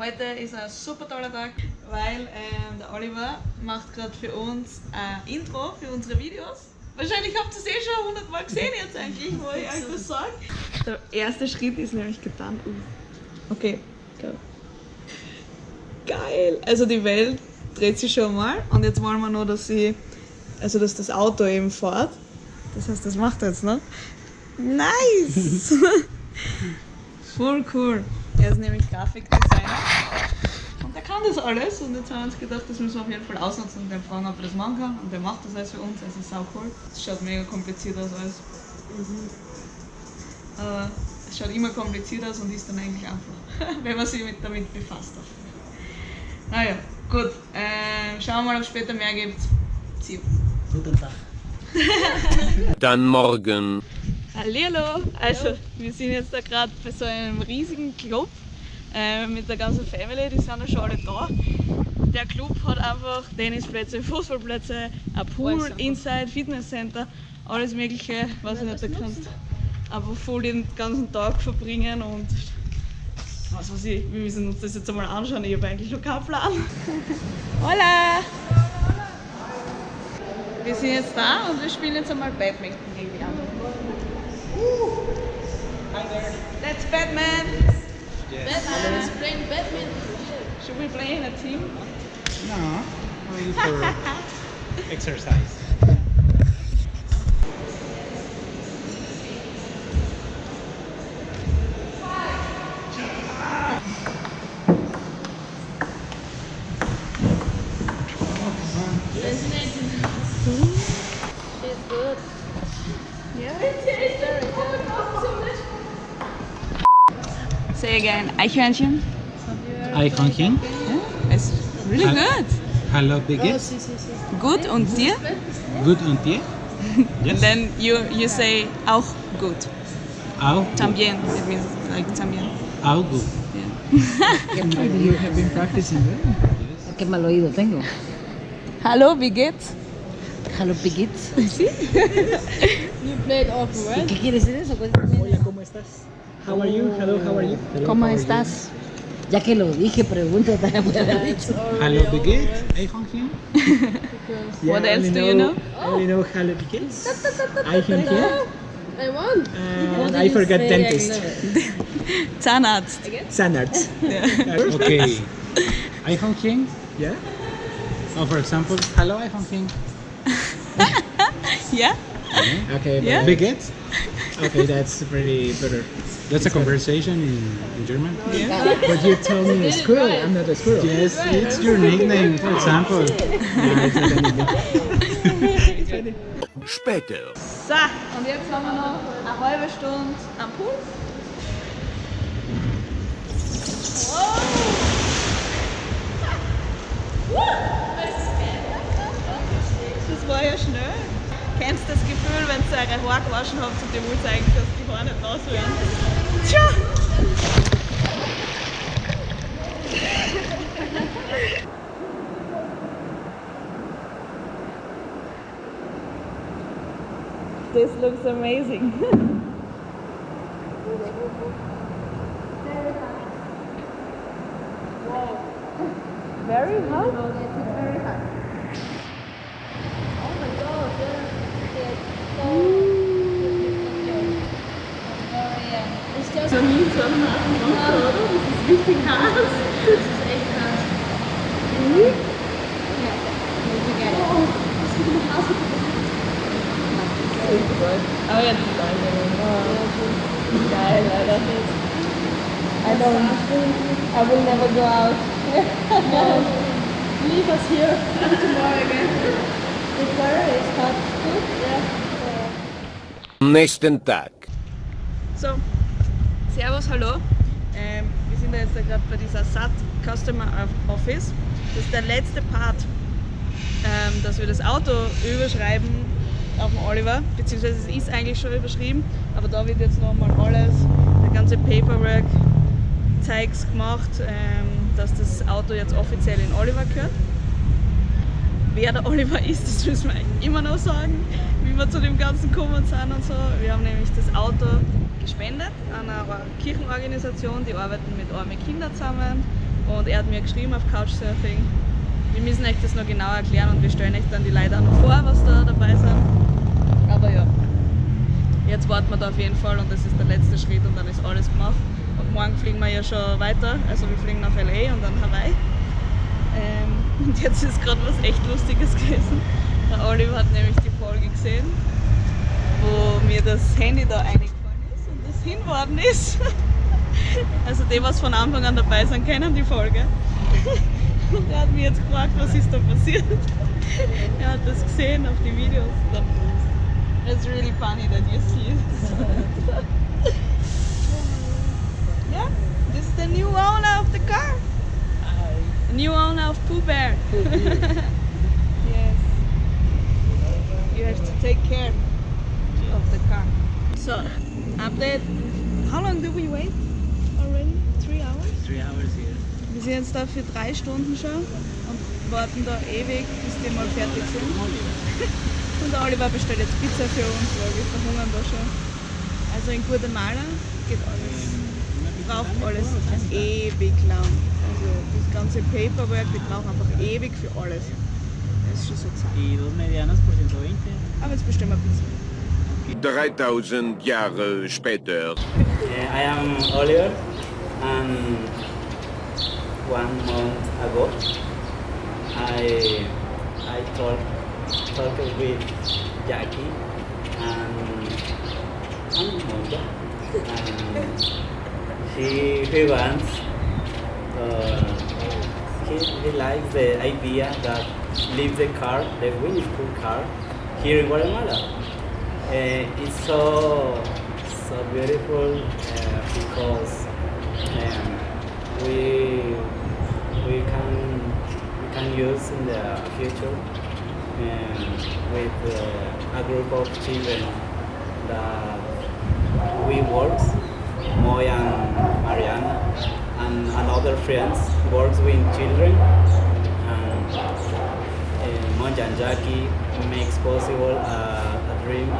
Heute ist ein super toller Tag, weil der Oliver macht gerade für uns ein Intro für unsere Videos. Wahrscheinlich habt ihr es schon 100 Mal gesehen jetzt eigentlich, wo ich euch das sage. Der erste Schritt ist nämlich getan. Okay, go. Geil! Also die Welt dreht sich schon mal und jetzt wollen wir nur, dass das Auto eben fährt. Das heißt, das macht er jetzt noch. Nice! Voll cool. Er ist nämlich Grafikdesigner und er kann das alles und jetzt haben wir uns gedacht, das müssen wir auf jeden Fall ausnutzen und den fragen, ob er das machen kann und der macht das alles für uns, also sau cool. Es schaut mega kompliziert aus alles. Aber es schaut immer kompliziert aus und ist dann eigentlich einfach, wenn man sich damit befasst. Naja, gut. Schauen wir mal, ob es später mehr gibt. See you. Guten Tag. Dann morgen. Hallihallo! Also, wir sind jetzt da gerade bei so einem riesigen Club mit der ganzen Family, die sind ja schon alle da. Der Club hat einfach Tennisplätze, Fußballplätze, ein Pool, Inside, Fitnesscenter, alles mögliche, was ich nicht, da kannst einfach voll den ganzen Tag verbringen und was weiß ich, wir müssen uns das jetzt einmal anschauen, ich habe eigentlich noch keinen Plan. Hola! Wir sind jetzt da und wir spielen jetzt einmal Badminton gegen die anderen. That's Batman! Yes. Batman is playing badminton. Should we play in a team? No, only for exercise. Isn't it? She's good. Yeah. She's very good. Say again, Eichhörnchen. Eichhörnchen. It's really good. Hallo, wie Oh, geht's? see. Good und dir? Gut und dir? Yes. Then you say auch gut. Auch gut. También, it means like también. Auch gut. Yeah. You have been practicing that? Qué mal oído tengo. Hallo, wie geht's? Hello, Piquits. You played off, right? ¿Qué quiere decir eso? Hola, ¿cómo estás? How are you? Hello, how are you? ¿Cómo estás? Ya que lo dije, pregunta, también puede haber dicho. Hallo, wie geht's? Eichhörnchen. Yeah, What I else only do you know? I only know hello, Piquets. Eichhörnchen. I won. And I forgot dentist. Zahnarzt. Zahnarzt. Okay. Eichhörnchen. Yeah? Oh, for example, hallo Eichhörnchen. Yeah? Okay, but Yeah? Wie geht's? okay, that's pretty better. That's a conversation in German. Yeah. But you told me a squirrel. I'm not a squirrel. Yes, it's your nickname, for example. Yeah, it's not anything. Später. So, und jetzt haben wir noch eine halbe Stunde am Pool. Das war ja schnell. Kennst du das Gefühl, wenn ihr eure Haare gewaschen habt und ihr wollt eigentlich, dass die Haare nicht raus werden? Tja! This looks amazing. Very hot? It's just So nie so harten Wasser, oder? Das ist richtig heiß. this is echt hard. Aber jetzt ist es angenehm. Geil, Alter. I will never go out. Leave us here tomorrow again. The weather is hot. Am nächsten Tag. So, servus, hallo. Wir sind da jetzt gerade bei dieser SAT Customer Office. Das ist der letzte Part, dass wir das Auto überschreiben auf den Oliver, beziehungsweise es ist eigentlich schon überschrieben, aber da wird jetzt nochmal alles, der ganze Paperwork, Zeugs gemacht, dass das Auto jetzt offiziell in Oliver gehört. Wer der Oliver ist, das müssen wir eigentlich immer noch sagen, wie wir zu dem Ganzen gekommen sind und so. Wir haben nämlich das Auto gespendet an eine Kirchenorganisation, die arbeiten mit armen Kindern zusammen Und er hat mir geschrieben auf Couchsurfing. Wir müssen euch das noch genauer erklären und wir stellen euch dann die Leute auch noch vor, was da dabei sind. Aber ja, jetzt warten wir da auf jeden Fall und das ist der letzte Schritt und dann ist alles gemacht. Und morgen fliegen wir ja schon weiter, also wir fliegen nach LA und dann Hawaii. Und jetzt ist gerade was echt Lustiges gewesen. Der Oliver hat nämlich die Folge gesehen, wo mir das Handy da eingefallen ist und das hinworden ist. Also die, was von Anfang an dabei sind, kennen die Folge. Und er hat mich jetzt gefragt, was ist da passiert. Er hat das gesehen auf die Videos. It's really funny that you see it. Yeah, this is the new owner of the car. The new owner of Pooh Bear. Yes. You have to take care of the car. So, update. How long do we wait already? 3 hours? 3 hours here. Wir sind jetzt da für 3 Stunden schon und warten da ewig, bis die mal fertig sind. Und der Oliver bestellt jetzt Pizza für uns, weil wir verhungern da schon. Also in Guatemala geht alles, braucht alles ewig lang. Also das ganze Paperwork, die brauchen einfach ewig für alles. Das ist schon so Zeit. Y 2 medianas por 120. Aber jetzt bestellen wir Pizza. 3000 Jahre später. I am Oliver, and 1 month ago I talked with Jackie and Monja, and he wants he likes the idea that leave the car, the winning school car, here in Guatemala. It's so beautiful because we can use in the future with a group of children that we work, Moy and Mariana, and another friends works with children. Monja and Jackie makes possible a dream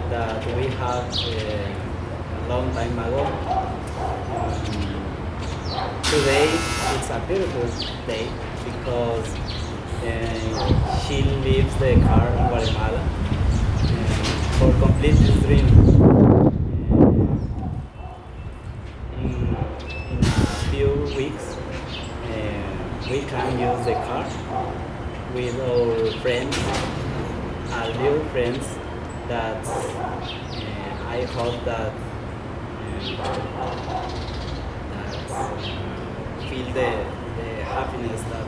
that we had a long time ago. Today it's a beautiful day because she leaves the car in Guatemala for complete this dream. In a few weeks we can use the car with our friends, our dear friends, that I hope that feel the happiness that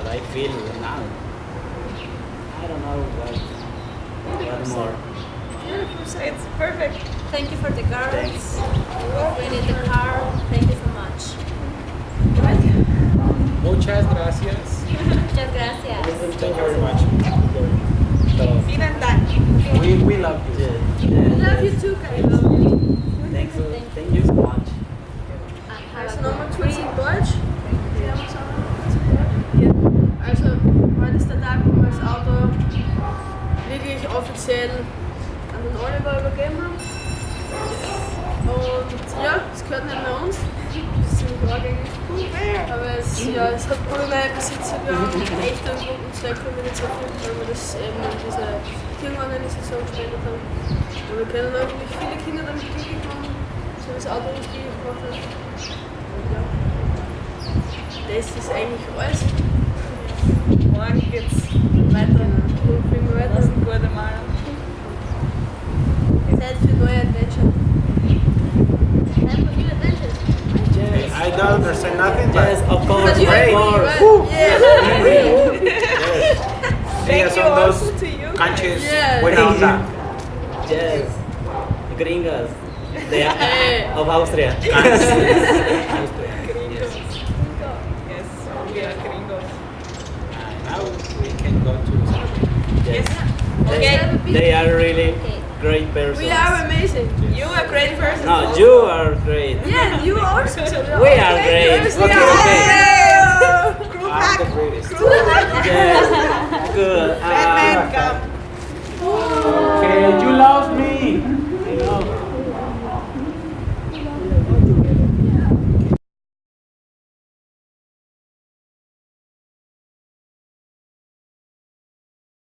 I feel now. I don't know what more. It's perfect. Thank you for the car. Thanks. We need the car. Thank you so much. Muchas gracias. Muchas gracias. Thank you very much. Vielen Dank. We love you. I love you too, Kyle. Thank you so much. Also nochmal kurz in Deutsch. Wir haben uns auch noch kurz in Deutsch. Ja. Also, heute ist der Tag, wo wir das Auto wirklich offiziell an den Oliver übergeben haben. Und ja, es gehört nicht mehr uns. Das ist ziemlich arg eigentlich cool. Aber es hat alle neue Besitzer gehabt. Echt einen guten Zweck damit jetzt erfüllt, weil wir das eben in diese Kirchenorganisation gespendet haben. Und wir können eigentlich viele Kinder damit glücklich machen, so wie das Auto uns glücklich gemacht hat. Und ja, das ist eigentlich alles. Morgen geht's weiter. Wo fliegen wir weiter? Das ist in Guatemala. Zeit für neue Adventure. Time for new adventures. Yes. I don't understand nothing, but Yes, of course. But you Great. Thank you also to you. canches, Yeah. buena onda. Yes. Gringas. They are of Austria. Gringos. Yes, we are gringos. Now we can go to Yes. Okay. They are really great persons. We are amazing. You are a great person. No, you are great. Yeah, you also. We are great. Okay. Group I'm hack. the greatest. Yes. Good. Batman, come.